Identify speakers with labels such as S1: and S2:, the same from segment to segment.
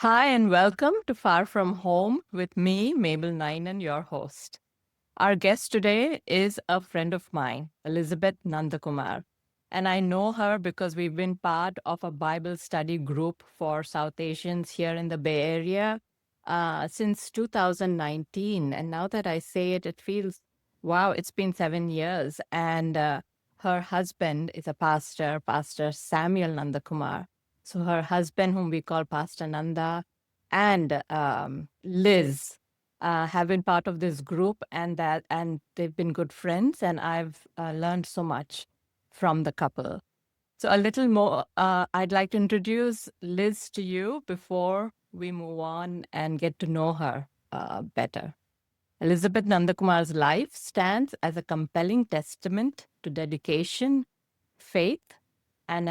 S1: Hi, and welcome to Far From Home with me, Mabel Nainan, your host. Our guest today is a friend of mine, Elizabeth Nandakumar. And I know her because we've been part of a Bible study group for South Asians here in the Bay Area since 2019. And now that I say it, it feels, wow, it's been 7 years. And her husband is a pastor, Pastor Samuel Nandakumar. So her husband, whom we call Pastor Nanda, and Liz have been part of this group, and they've been good friends, and I've learned so much from the couple. So a little more, I'd like to introduce Liz to you before we move on and get to know her better. Elizabeth Nandakumar's life stands as a compelling testament to dedication, faith, and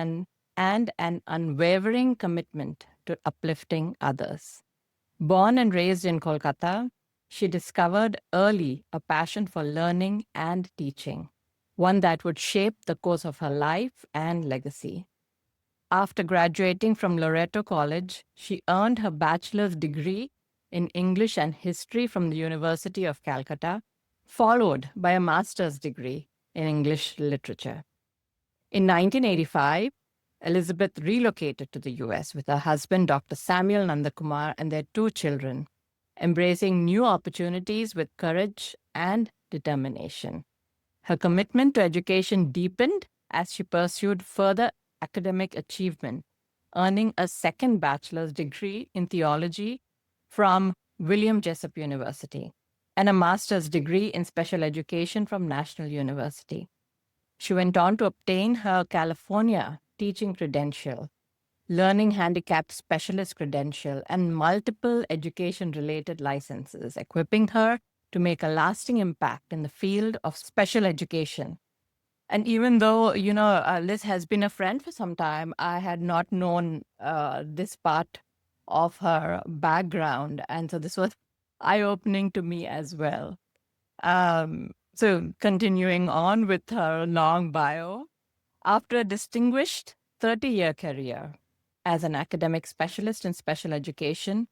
S1: an unwavering commitment to uplifting others. Born and raised in Kolkata, she discovered early a passion for learning and teaching, one that would shape the course of her life and legacy. After graduating from Loreto College, she earned her bachelor's degree in English and History from the University of Calcutta, followed by a master's degree in English literature. In 1985, Elizabeth relocated to the US with her husband, Dr. Samuel Nandakumar, and their two children, embracing new opportunities with courage and determination. Her commitment to education deepened as she pursued further academic achievement, earning a second bachelor's degree in theology from William Jessup University and a master's degree in special education from National University. She went on to obtain her California teaching credential, learning handicapped specialist credential, and multiple education related licenses, equipping her to make a lasting impact in the field of special education. And even though, Liz has been a friend for some time, I had not known this part of her background. And so this was eye opening to me as well. So, continuing on with her long bio, after a distinguished 30-year career as an academic specialist in special education,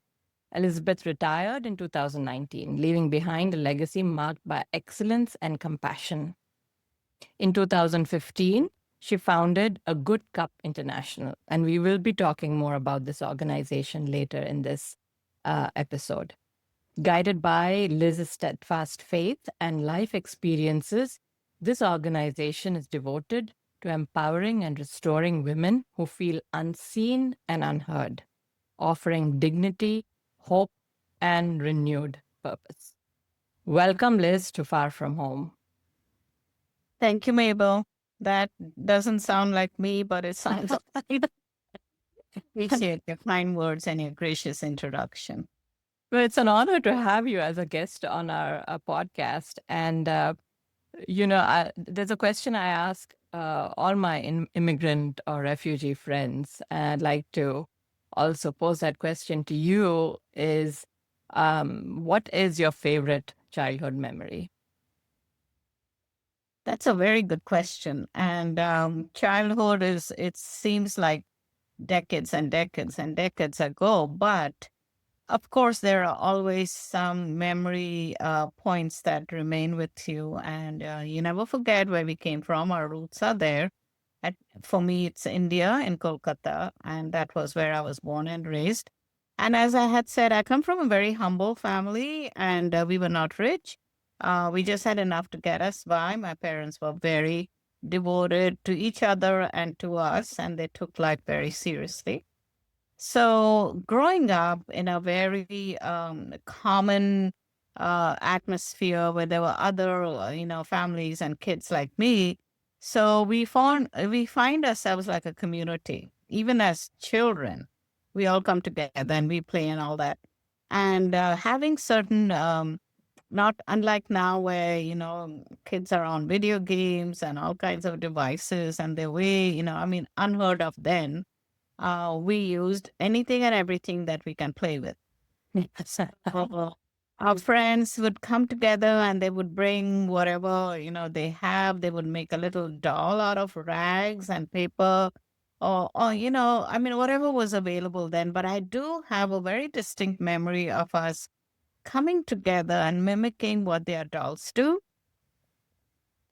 S1: Elizabeth retired in 2019, leaving behind a legacy marked by excellence and compassion. In 2015, she founded A Good Cup International, and we will be talking more about this organization later in this episode. Guided by Liz's steadfast faith and life experiences, this organization is devoted to empowering and restoring women who feel unseen and unheard, offering dignity, hope, and renewed purpose. Welcome, Liz, to Far From Home.
S2: Thank you, Mabel. That doesn't sound like me, but it sounds like appreciate your kind words and your gracious introduction.
S1: Well, it's an honor to have you as a guest on our podcast. And, there's a question I ask all my immigrant or refugee friends. And I'd like to also pose that question to you is what is your favorite childhood memory?
S2: That's a very good question. And childhood it seems like decades and decades and decades ago. But of course, there are always some memory points that remain with you. And you never forget where we came from. Our roots are there. At, for me, it's India in Kolkata. And that was where I was born and raised. And as I had said, I come from a very humble family and we were not rich. We just had enough to get us by. My parents were very devoted to each other and to us, and they took life very seriously. So, growing up in a very common atmosphere where there were other, families and kids like me, so we find ourselves like a community. Even as children, we all come together and we play and all that. And having certain not unlike now where kids are on video games and all kinds of devices and they're way unheard of then. We used anything and everything that we can play with. Uh, our friends would come together and they would bring whatever they have. They would make a little doll out of rags and paper, or I mean, whatever was available then. But I do have a very distinct memory of us coming together and mimicking what the adults do.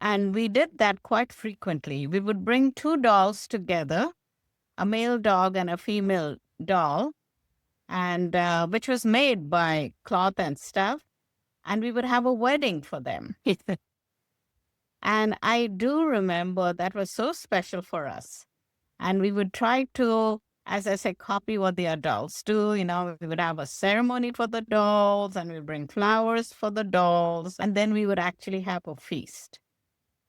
S2: And we did that quite frequently. We would bring two dolls together, a male dog and a female doll, and which was made by cloth and stuff. And we would have a wedding for them. And I do remember that was so special for us. And we would try to, as I say, copy what the adults do. We would have a ceremony for the dolls and we'd bring flowers for the dolls. And then we would actually have a feast.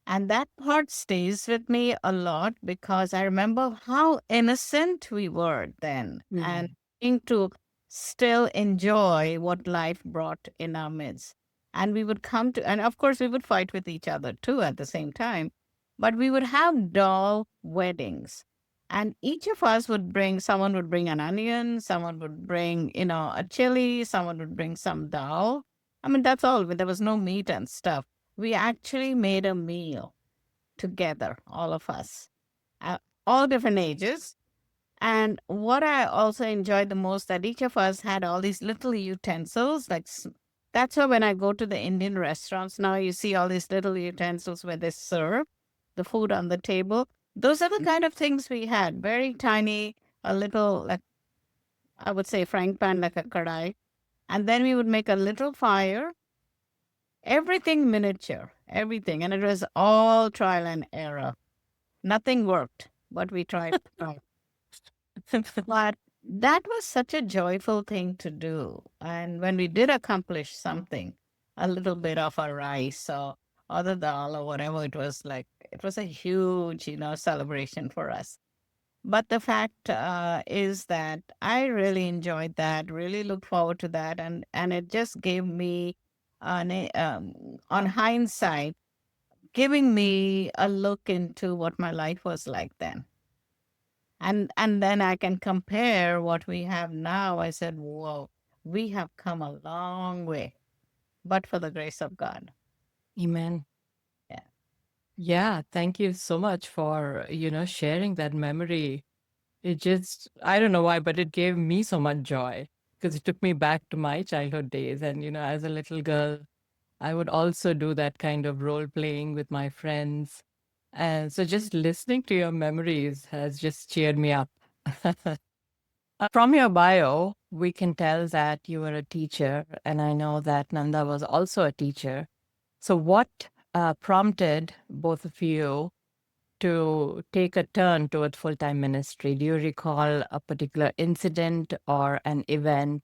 S2: And that part stays with me a lot because I remember how innocent we were then and being to still enjoy what life brought in our midst. And we would come to, and of course, we would fight with each other too at the same time, but we would have doll weddings. And each of us would bring, someone would bring an onion, someone would bring, a chili, someone would bring some dal. I mean, that's all. There was no meat and stuff. We actually made a meal together, all of us, all different ages. And what I also enjoyed the most that each of us had all these little utensils. That's why when I go to the Indian restaurants now, you see all these little utensils where they serve the food on the table. Those are the kind of things we had. Very tiny, a little, like I would say, frying pan, like a kadai. And then we would make a little fire, everything miniature, everything. And it was all trial and error. Nothing worked, but we tried. But that was such a joyful thing to do. And when we did accomplish something, a little bit of a rice or the dal or whatever it was like, it was a huge, celebration for us. But the fact is that I really enjoyed that, really looked forward to that. And it just gave me, on hindsight, giving me a look into what my life was like then. And then I can compare what we have now. I said, whoa, we have come a long way, but for the grace of God.
S1: Amen.
S2: Yeah.
S1: Yeah, thank you so much for, sharing that memory. It just, I don't know why, but it gave me so much joy because it took me back to my childhood days. And, as a little girl, I would also do that kind of role playing with my friends. And so just listening to your memories has just cheered me up. From your bio, we can tell that you were a teacher, and I know that Nanda was also a teacher. So, what prompted both of you to take a turn toward full time ministry? Do you recall a particular incident or an event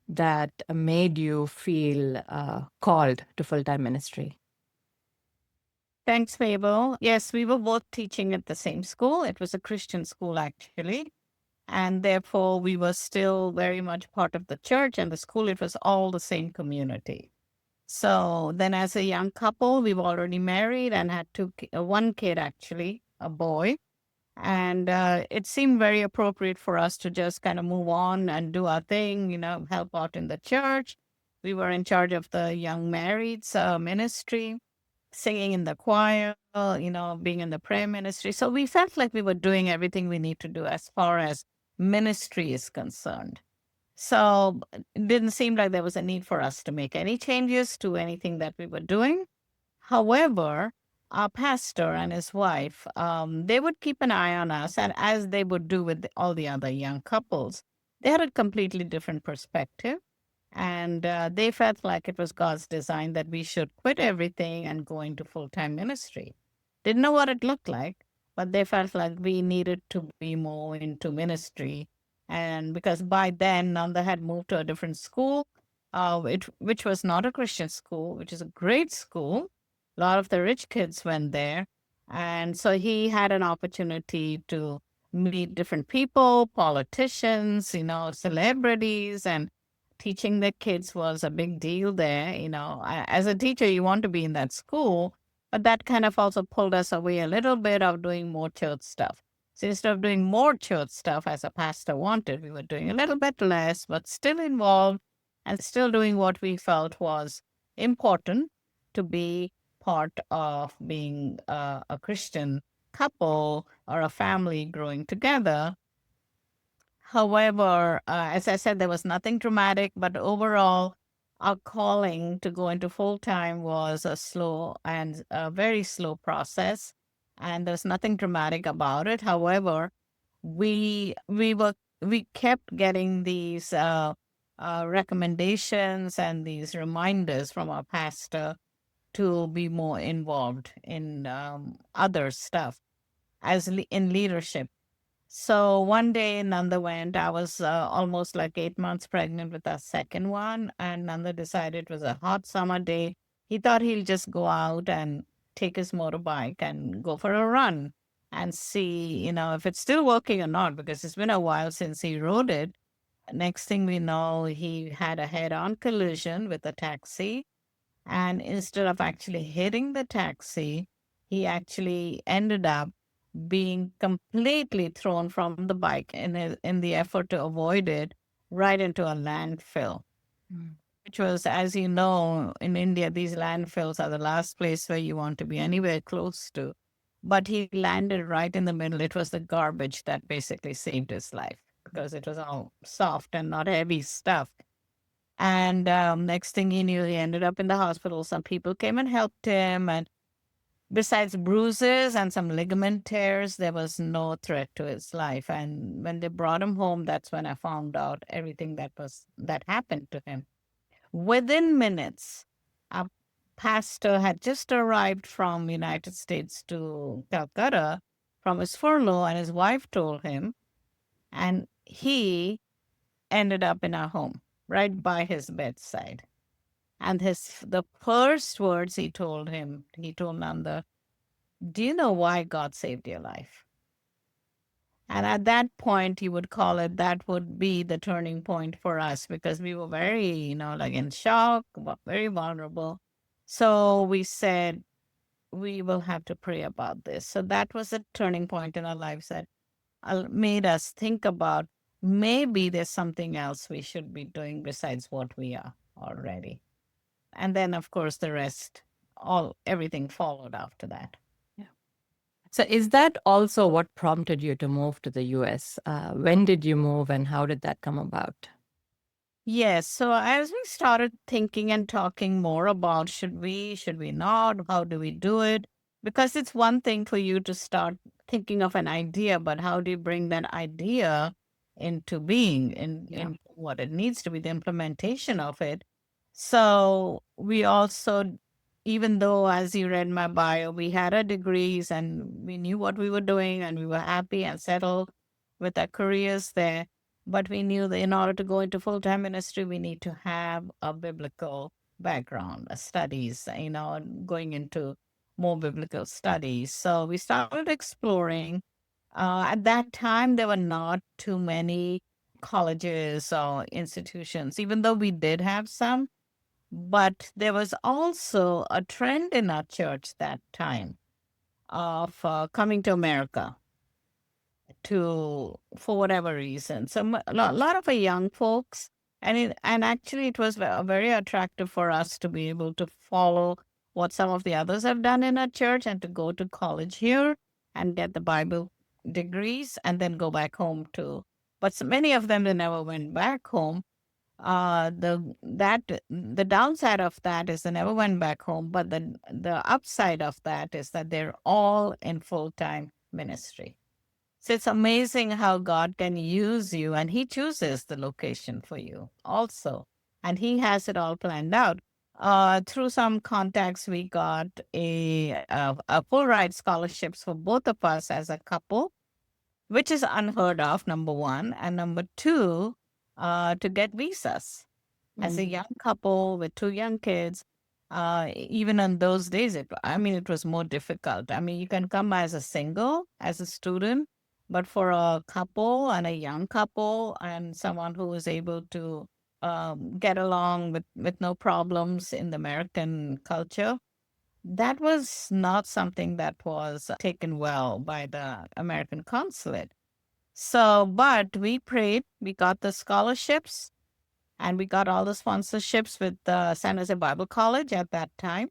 S1: that made you feel called to full time ministry?
S2: Thanks, Mabel. Yes, we were both teaching at the same school. It was a Christian school, actually. And therefore, we were still very much part of the church and the school. It was all the same community. So then, as a young couple, we were already married and had one kid, actually, a boy. And it seemed very appropriate for us to just kind of move on and do our thing, help out in the church. We were in charge of the young marrieds ministry, singing in the choir, being in the prayer ministry. So we felt like we were doing everything we need to do as far as ministry is concerned. So it didn't seem like there was a need for us to make any changes to anything that we were doing. However, our pastor and his wife, they would keep an eye on us, and as they would do with all the other young couples, they had a completely different perspective. And they felt like it was God's design that we should quit everything and go into full time ministry. Didn't know what it looked like, but they felt like we needed to be more into ministry. And because by then, Nanda had moved to a different school, which was not a Christian school, which is a great school. A lot of the rich kids went there. And so he had an opportunity to meet different people, politicians, celebrities, and teaching the kids was a big deal there. As a teacher, you want to be in that school, but that kind of also pulled us away a little bit of doing more church stuff. So instead of doing more church stuff as a pastor wanted, we were doing a little bit less, but still involved and still doing what we felt was important to be part of being a Christian couple or a family growing together. However, as I said, there was nothing dramatic, but overall, our calling to go into full time was a slow and a very slow process, and there's nothing dramatic about it. However, we kept getting these recommendations and these reminders from our pastor to be more involved in other stuff in leadership. So one day Nanda went. I was almost like 8 months pregnant with our second one, and Nanda decided it was a hot summer day. He thought he'll just go out and take his motorbike and go for a run and see, if it's still working or not, because it's been a while since he rode it. Next thing we know, he had a head-on collision with a taxi, and instead of actually hitting the taxi, he actually ended up being completely thrown from the bike in the effort to avoid it right into a landfill,
S1: Mm.
S2: which was, as you know, in India, these landfills are the last place where you want to be anywhere close to. But he landed right in the middle. It was the garbage that basically saved his life because it was all soft and not heavy stuff. And next thing he knew, he ended up in the hospital. Some people came and helped him. And besides bruises and some ligament tears, there was no threat to his life. And when they brought him home, that's when I found out everything that happened to him. Within minutes, a pastor had just arrived from United States to Calcutta from his furlough, and his wife told him, and he ended up in our home right by his bedside. And the first words he told Nanda, "Do you know why God saved your life?" And at that point, you would call it, that would be the turning point for us because we were very, like in shock, very vulnerable. So we said, we will have to pray about this. So that was a turning point in our lives that made us think about maybe there's something else we should be doing besides what we are already. And then, of course, the rest, everything followed after that.
S1: Yeah. So, is that also what prompted you to move to the US? When did you move and how did that come about?
S2: Yes. So as we started thinking and talking more about should we not, how do we do it? Because it's one thing for you to start thinking of an idea, but how do you bring that idea into being
S1: Yeah.
S2: in what it needs to be, the implementation of it. So we also, even though as you read my bio, we had our degrees and we knew what we were doing and we were happy and settled with our careers there, but we knew that in order to go into full time ministry, we need to have a biblical background, studies, going into more biblical studies. So we started exploring. At that time, there were not too many colleges or institutions, even though we did have some. But there was also a trend in our church that time of coming to America to for whatever reason. So lot of young folks, and actually it was very attractive for us to be able to follow what some of the others have done in our church and to go to college here and get the Bible degrees and then go back home too. But so many of them they never went back home. The downside of that is they never went back home, but the upside of that is that they're all in full time ministry. So it's amazing how God can use you and He chooses the location for you also. And He has it all planned out. Through some contacts, we got a full ride scholarships for both of us as a couple, which is unheard of, number one. And number two, to get visas. As a
S1: Mm.
S2: young couple with two young kids, even in those days, it was more difficult. I mean, you can come as a single, as a student, but for a couple and a young couple and someone who is able to get along with no problems in the American culture, that was not something that was taken well by the American consulate. So, but we prayed, we got the scholarships, and we got all the sponsorships with the San Jose Bible College at that time,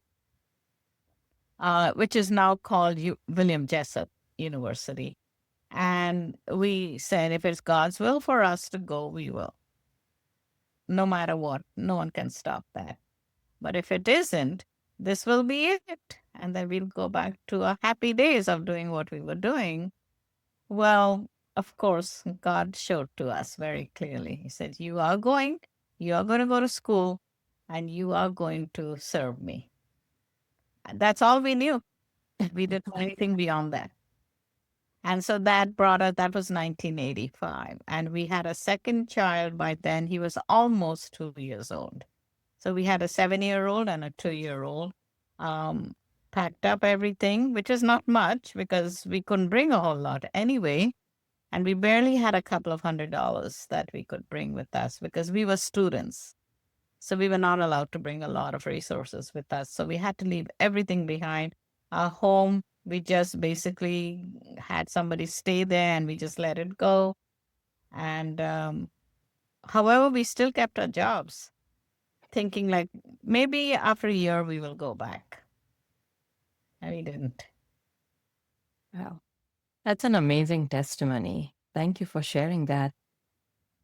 S2: which is now called William Jessup university. And we said, if it's God's will for us to go, we will. No matter what, no one can stop that. But if it isn't, this will be it. And then we'll go back to our happy days of doing what we were doing. Well, of course, God showed to us very clearly. He said, you are going to go to school, and you are going to serve me. And that's all we knew. We didn't know anything beyond that. And so that brought us, that was 1985. And we had a second child by then. He was almost 2 years old. So we had a 7-year-old and a 2-year-old. Um, Packed up everything, which is not much because we couldn't bring a whole lot anyway. And we barely had a couple of $100 that we could bring with us because we were students. So we were not allowed to bring a lot of resources with us. So we had to leave everything behind. Our home, we just basically had somebody stay there and we just let it go. And however, we still kept our jobs, thinking like maybe after a year we will go back. And we didn't.
S1: Wow. That's an amazing testimony. Thank you for sharing that.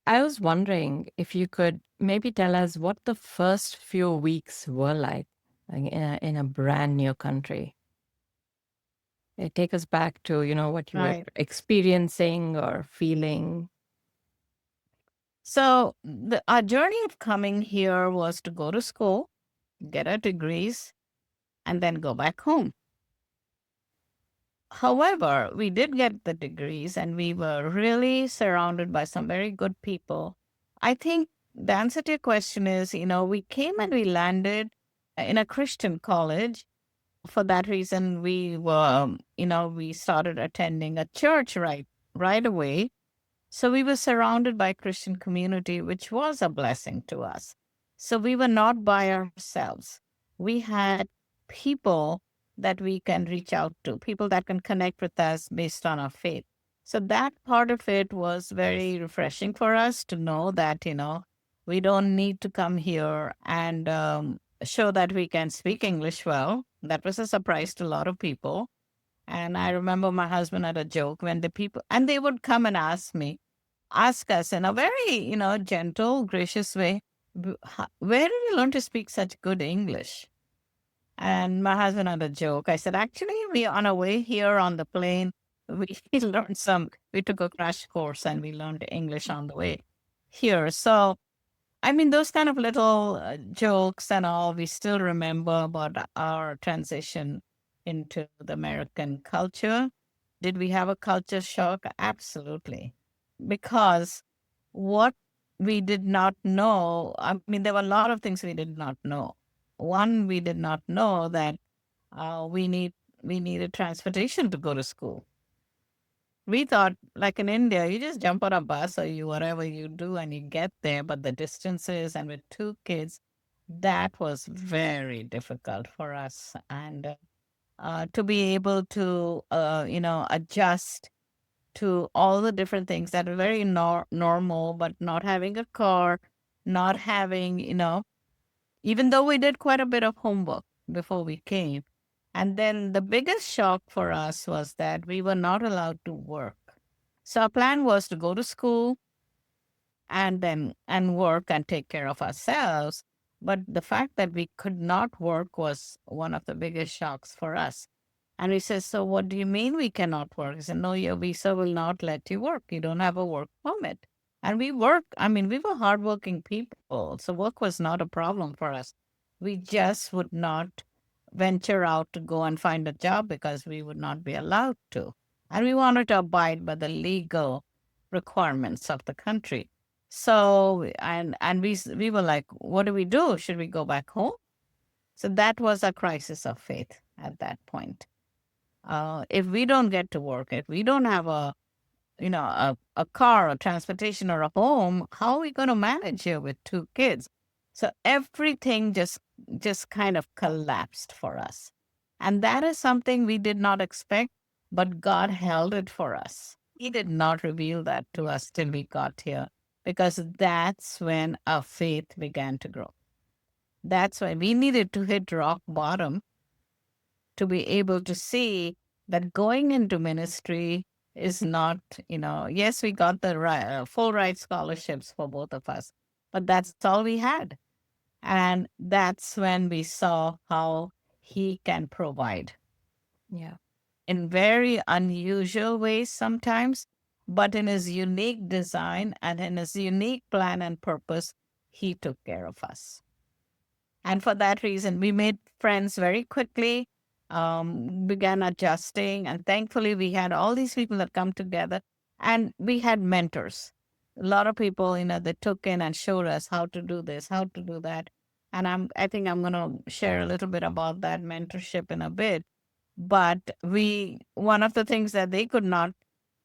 S1: I was wondering if you could maybe tell us what the first few weeks were like in a brand new country. Take us back to, what you were
S2: Right.
S1: experiencing or feeling.
S2: So our journey of coming here was to go to school, get our degrees, and then go back home. However, we did get the degrees and we were really surrounded by some very good people. I think the answer to your question is, we came and we landed in a Christian college. For that reason, we were, we started attending a church right away. So we were surrounded by Christian community, which was a blessing to us. So we were not by ourselves. We had people that we can reach out to, people that can connect with us based on our faith. So that part of it was very refreshing for us to know that, we don't need to come here and show that we can speak English well. That was a surprise to a lot of people. And I remember my husband had a joke when the people, and they would come and ask us in a very, gentle, gracious way, Where did you learn to speak such good English?" And my husband had a joke. I said, actually, we on our way here on the plane, we we took a crash course and we learned English on the way here. So, I mean, those kind of little jokes and all, we still remember about our transition into the American culture. Did we have a culture shock? Absolutely. Because what we did not know, I mean, there were a lot of things we did not know. One, we did not know that we needed transportation to go to school. We thought, like in India, you just jump on a bus or you whatever you do and you get there. But the distances and with two kids, that was very difficult for us. And to be able to, adjust to all the different things that are very normal, but not having a car, not having, even though we did quite a bit of homework before we came. And then the biggest shock for us was that we were not allowed to work. So our plan was to go to school and work and take care of ourselves. But the fact that we could not work was one of the biggest shocks for us. And we said, "So what do you mean we cannot work?" He said, "No, your visa will not let you work. You don't have a work permit." And we were hardworking people. So work was not a problem for us. We just would not venture out to go and find a job because we would not be allowed to. And we wanted to abide by the legal requirements of the country. So, and we were like, what do we do? Should we go back home? So that was a crisis of faith at that point. If we don't get to work, if we don't have a car or transportation or a home, how are we going to manage here with two kids? So everything just kind of collapsed for us. And that is something we did not expect, but God held it for us. He did not reveal that to us till we got here, because that's when our faith began to grow. That's why we needed to hit rock bottom to be able to see that going into ministry is not, yes, we got the full ride scholarships for both of us, but that's all we had. And that's when we saw how he can provide
S1: Yeah.
S2: in very unusual ways sometimes, but in his unique design and in his unique plan and purpose, he took care of us. And for that reason, we made friends very quickly, began adjusting. And thankfully, we had all these people that come together and we had mentors. A lot of people, that took in and showed us how to do this, how to do that. And I think I'm going to share a little bit about that mentorship in a bit. But one of the things that they could not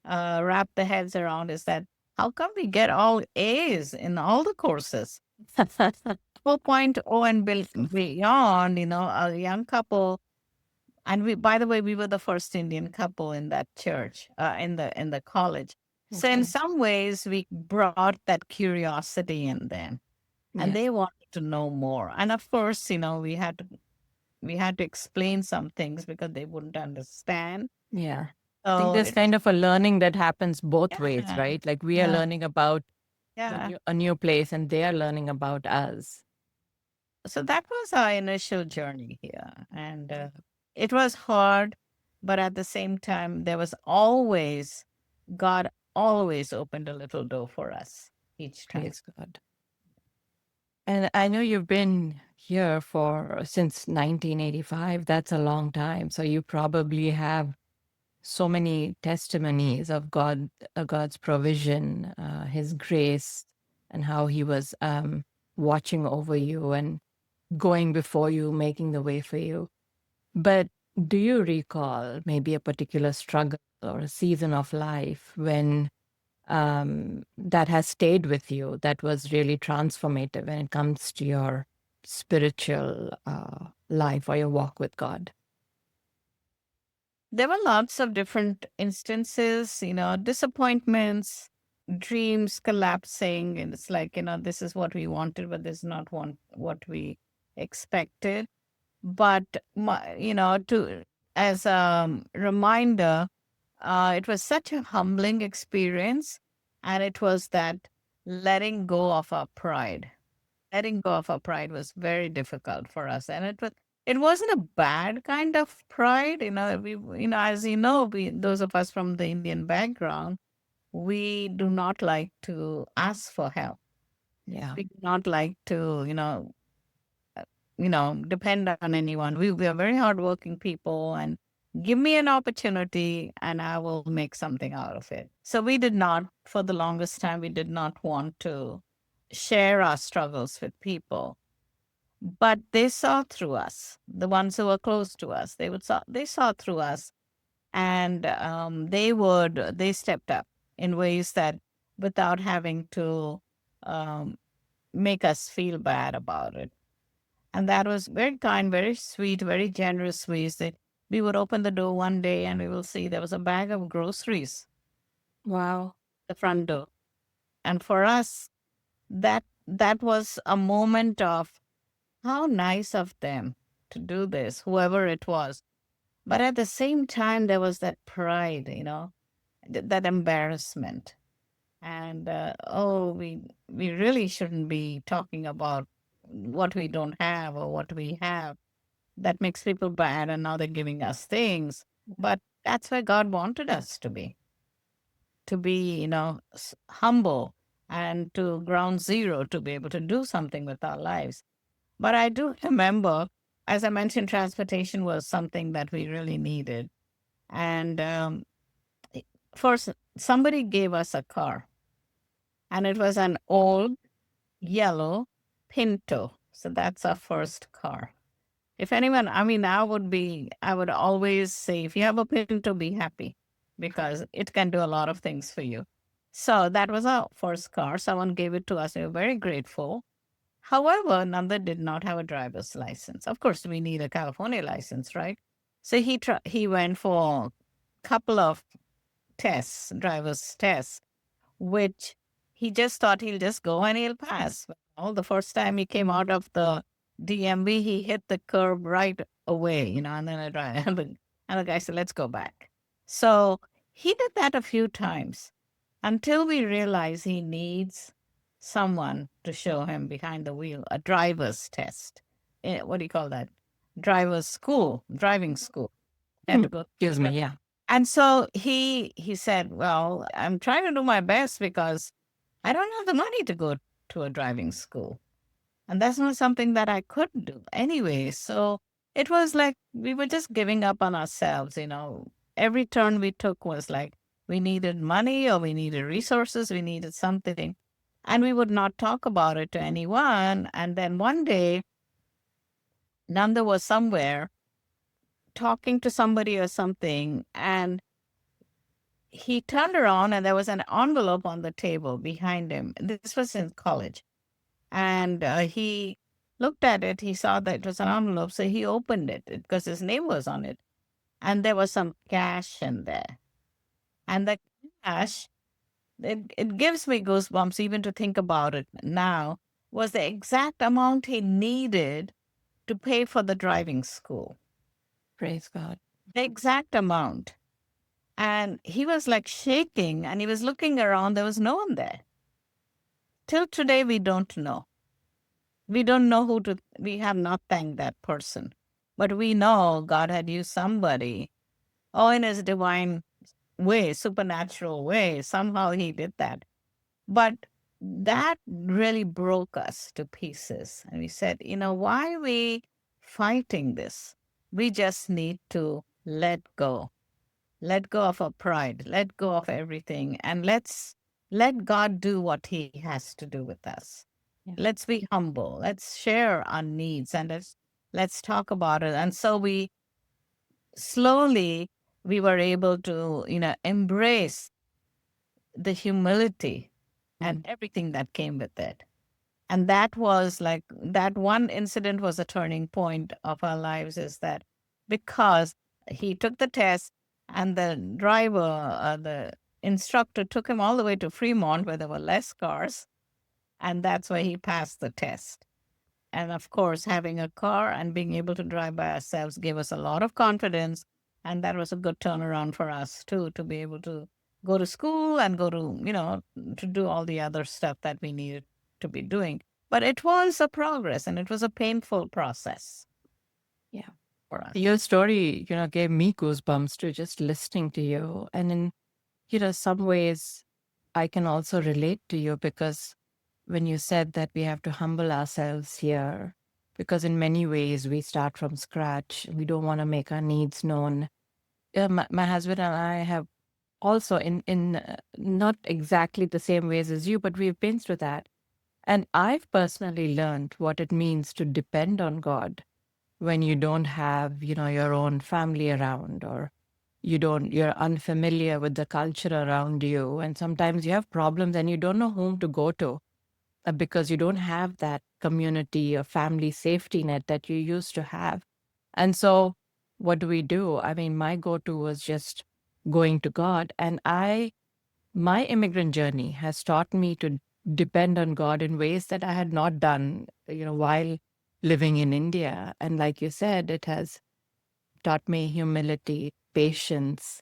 S2: wrap their heads around is that how come we get all A's in all the courses? 4.0 and beyond, a young couple. And by the way, we were the first Indian couple in that church, in the college. So in
S1: Okay.
S2: some ways, we brought that curiosity in them, and
S1: Yeah.
S2: they wanted to know more. And of course, we had to explain some things because they wouldn't understand.
S1: Yeah. I think
S2: So
S1: there's
S2: it's
S1: kind of a learning that happens both ways,
S2: yeah,
S1: right? Like we are
S2: yeah,
S1: learning about
S2: yeah.
S1: a new place and they are learning about us.
S2: So that was our initial journey here. And it was hard, but at the same time, God always opened a little door for us each time.
S1: Praise God. And I know you've been here for since 1985. That's a long time. So you probably have so many testimonies of God's provision, His grace, and how He was watching over you and going before you, making the way for you. But do you recall maybe a particular struggle or a season of life when that has stayed with you, that was really transformative when it comes to your spiritual life or your walk with God?
S2: There were lots of different instances, disappointments, dreams collapsing. And it's like, this is what we wanted, but this is not what we expected. But, to as a reminder, it was such a humbling experience. And it was that letting go of our pride. Letting go of our pride was very difficult for us. And it wasn't a bad kind of pride. As those of us from the Indian background, we do not like to ask for help.
S1: Yeah.
S2: We do not like to, depend on anyone. We are very hardworking people, and give me an opportunity and I will make something out of it. So we did not, for the longest time, we did not want to share our struggles with people. But they saw through us, the ones who were close to us. They saw through us, and they stepped up in ways that without having to um, make us feel bad about it. And that was very kind, very sweet, very generous ways that we would open the door one day and we will see there was a bag of groceries
S1: Wow.
S2: at the front door. And for us, that was a moment of how nice of them to do this, whoever it was. But at the same time, there was that pride, that embarrassment. And we really shouldn't be talking about what we don't have or what we have. That makes people bad, and now they're giving us things. But that's where God wanted us to be, humble and to ground zero to be able to do something with our lives. But I do remember, as I mentioned, transportation was something that we really needed. And first, somebody gave us a car, and it was an old yellow Pinto. So that's our first car. If anyone, I mean, I would always say, if you have a Pinto, be happy because it can do a lot of things for you. So that was our first car. Someone gave it to us. We were very grateful. However, Nanda did not have a driver's license. Of course, we need a California license, right? So he went for a couple of tests, driver's tests, which he just thought he'll just go and he'll pass. Well, the first time he came out of the DMV, he hit the curb right away, and then And the guy said, let's go back. So he did that a few times until we realized he needs someone to show him behind the wheel, a driver's test. What do you call that? Driver's school, driving school. He had to go.
S1: Excuse me. Yeah.
S2: And so he said, well, I'm trying to do my best because I don't have the money to go to a driving school. And that's not something that I could do anyway. So it was like we were just giving up on ourselves, you know. Every turn we took was like we needed money or we needed resources, we needed something. And we would not talk about it to anyone. And then one day, Nanda was somewhere talking to somebody or something, and he turned around and there was an envelope on the table behind him. This was in college. And he looked at it. He saw that it was an envelope. So he opened it because his name was on it. And there was some cash in there. And the cash, it gives me goosebumps even to think about it now, was the exact amount he needed to pay for the driving school.
S1: Praise God.
S2: The exact amount. And he was like shaking and he was looking around. There was no one there. Till today, we don't know. We don't know who to, we have not thanked that person. But we know God had used somebody, oh, in his divine way, supernatural way. Somehow he did that. But that really broke us to pieces. And we said, you know, why are we fighting this? We just need to let go. Let go of our pride. Let go of everything. And let God do what he has to do with us.
S1: Yeah.
S2: Let's be humble. Let's share our needs and let's talk about it. And so we slowly we were able to, you know, embrace the humility and everything that came with it. And that was like that one incident was a turning point of our lives, is that because he took the test and the driver, the instructor took him all the way to Fremont where there were less cars. And that's why he passed the test. And of course, having a car and being able to drive by ourselves gave us a lot of confidence. And that was a good turnaround for us too, to be able to go to school and go to, you know, to do all the other stuff that we needed to be doing. But it was a progress and it was a painful process.
S1: Yeah.
S2: For us.
S1: Your story, gave me goosebumps to just listening to you. And in, some ways, I can also relate to you because when you said that we have to humble ourselves here, because in many ways we start from scratch, we don't want to make our needs known. My husband and I have also in not exactly the same ways as you, but we've been through that. And I've personally learned what it means to depend on God when you don't have, your own family around, or you're unfamiliar with the culture around you. And sometimes you have problems and you don't know whom to go to because you don't have that community or family safety net that you used to have. And so what do we do? I mean, my go-to was just going to God. And my immigrant journey has taught me to depend on God in ways that I had not done, while living in India. And like you said, it has taught me humility, patience,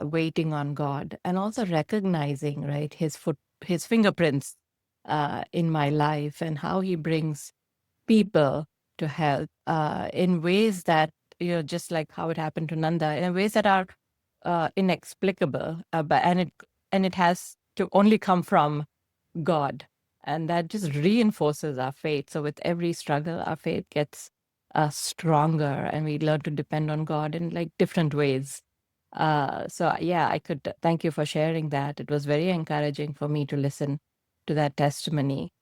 S1: waiting on God, and also recognizing, right, his fingerprints in my life and how he brings people to help in ways that, just like how it happened to Nanda, in ways that are inexplicable, and it has to only come from God. And that just reinforces our faith. So with every struggle, our faith gets stronger and we learn to depend on God in like different ways. So yeah, I could thank you for sharing that. It was very encouraging for me to listen to that testimony.